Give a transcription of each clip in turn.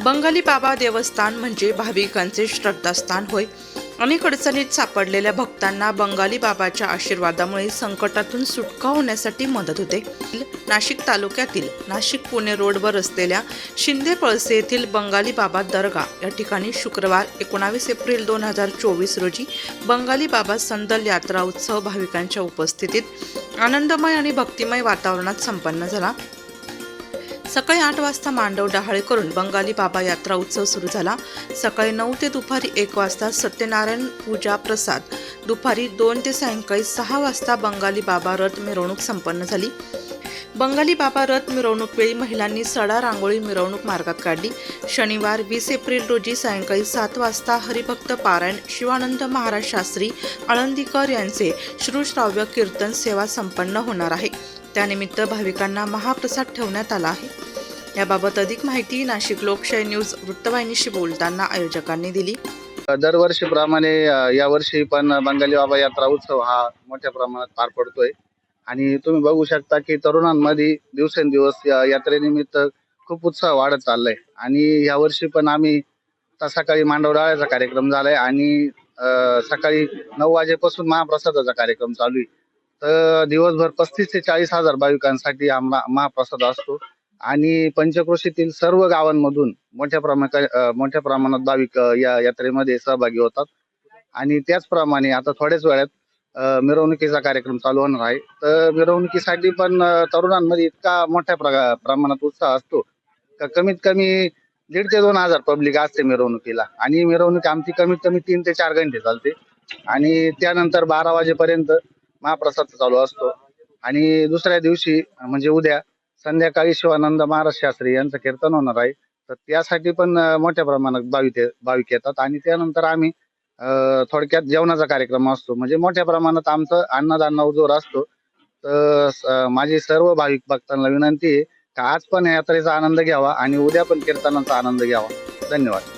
बंगाली बाबा देवस्थान म्हणजे भाविकांचे श्रद्धास्थान होय. अनेक अडचणीत सापडलेल्या भक्तांना बंगाली बाबाच्या आशीर्वादामुळे संकटातून सुटका होण्यासाठी मदत होते. नाशिक तालुक्यातील नाशिक पुणे रोडवर असलेल्या शिंदे पळसे येथील बंगाली बाबा दर्गा या ठिकाणी शुक्रवार 19 एप्रिल 2024 रोजी बंगाली बाबा संदल यात्रा उत्सव भाविकांच्या उपस्थितीत आनंदमय आणि भक्तिमय वातावरणात संपन्न झाला. सकाळी 8 वाजता मांडव डहाळे करून बंगाली बाबा यात्रा उत्सव सुरू झाला. सकाळी 9 ते दुपारी 1 वाजता सत्यनारायण पूजा प्रसाद, दुपारी 2 ते सायंकाळी 6 वाजता बंगाली बाबा रथ मिरवणूक संपन्न झाली. बंगाली बाबा रथ मिरवणूक वेळी महिलांनी सडा रांगोळी मिरवणूक मार्गात काढली. शनिवार 20 एप्रिल रोजी सायंकाळी 7 वाजता हरिभक्त पारायण शिवानंद महाराज शास्त्री आळंदीकर यांचे श्रुश्राव्य कीर्तन सेवा संपन्न होणार आहे. त्यानिमित्त भाविकांना महाप्रसाद ठेवण्यात आला आहे. याबाबत अधिक माहिती नाशिक लोकशाही न्यूज वृत्तवाहिनीशी बोलताना आयोजकांनी दिली. दरवर्षीप्रमाणे यावर्षी पण बंगाली बाबा यात्रा उत्सव हा मोठ्या प्रमाणात पार पडतोय आणि तुम्ही बघू शकता की तरुणांमध्ये दिवसेंदिवस यात्रेनिमित्त खूप उत्साह वाढत चाललाय. आणि यावर्षी पण आम्ही सकाळी मांडव डहाळ्याचा कार्यक्रम झालाय आणि सकाळी 9 वाजेपासून महाप्रसादाचा कार्यक्रम चालू आहे. तर दिवसभर 35 ते 40 हजार भाविकांसाठी महाप्रसाद असतो आणि पंचक्रोशीतील सर्व गावांमधून मोठ्या प्रमाणात भाविक या यात्रेमध्ये सहभागी होतात. आणि त्याचप्रमाणे आता थोड्याच वेळात मिरवणुकीचा कार्यक्रम चालू होणार आहे. तर मिरवणुकीसाठी पण तरुणांमध्ये इतका मोठ्या प्रमाणात उत्साह असतो का कमीत कमी 1,500 ते 2,000 पब्लिक असते मिरवणुकीला. आणि मिरवणूक आमची कमीत कमी 3 ते 4 घंटे चालते आणि त्यानंतर 12 वाजेपर्यंत महाप्रसाद चालू असतो. आणि दुसऱ्या दिवशी म्हणजे उद्या संध्याकाळी शिवानंद महाराज शास्त्री यांचं कीर्तन होणार आहे. तर त्यासाठी पण मोठ्या प्रमाणात भाविक येतात. आणि त्यानंतर आम्ही थोडक्यात जेवणाचा कार्यक्रम असतो. म्हणजे मोठ्या प्रमाणात आमचं अन्नदान जोर असतो. तर माझी सर्व भाविक भक्तांना विनंती आहे की आज पण यात्रेचा आनंद घ्यावा आणि उद्या पण कीर्तनाचा आनंद घ्यावा. धन्यवाद.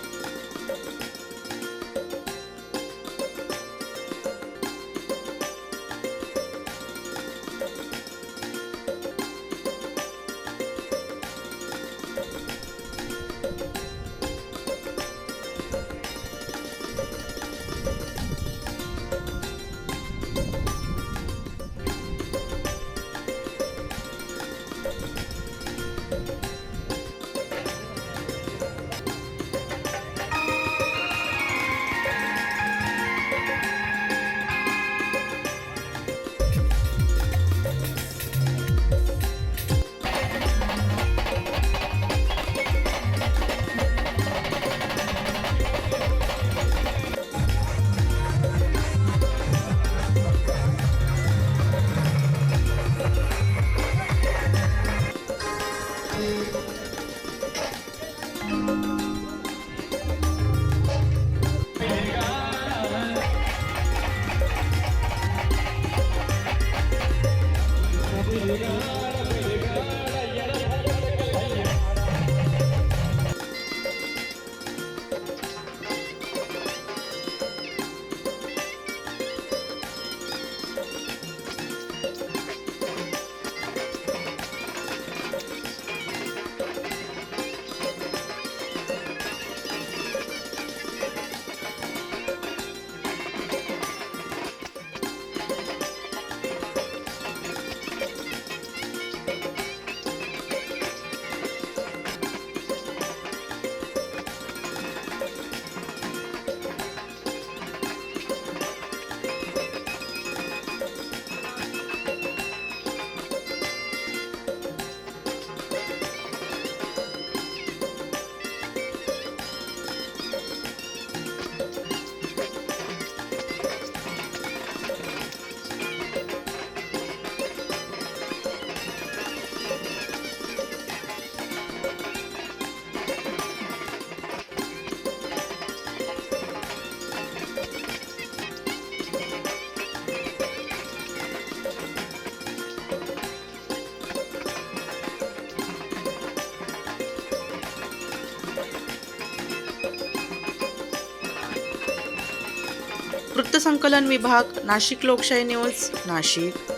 वृत्तसंकलन विभाग, नाशिक लोकशाही न्यूज, नाशिक.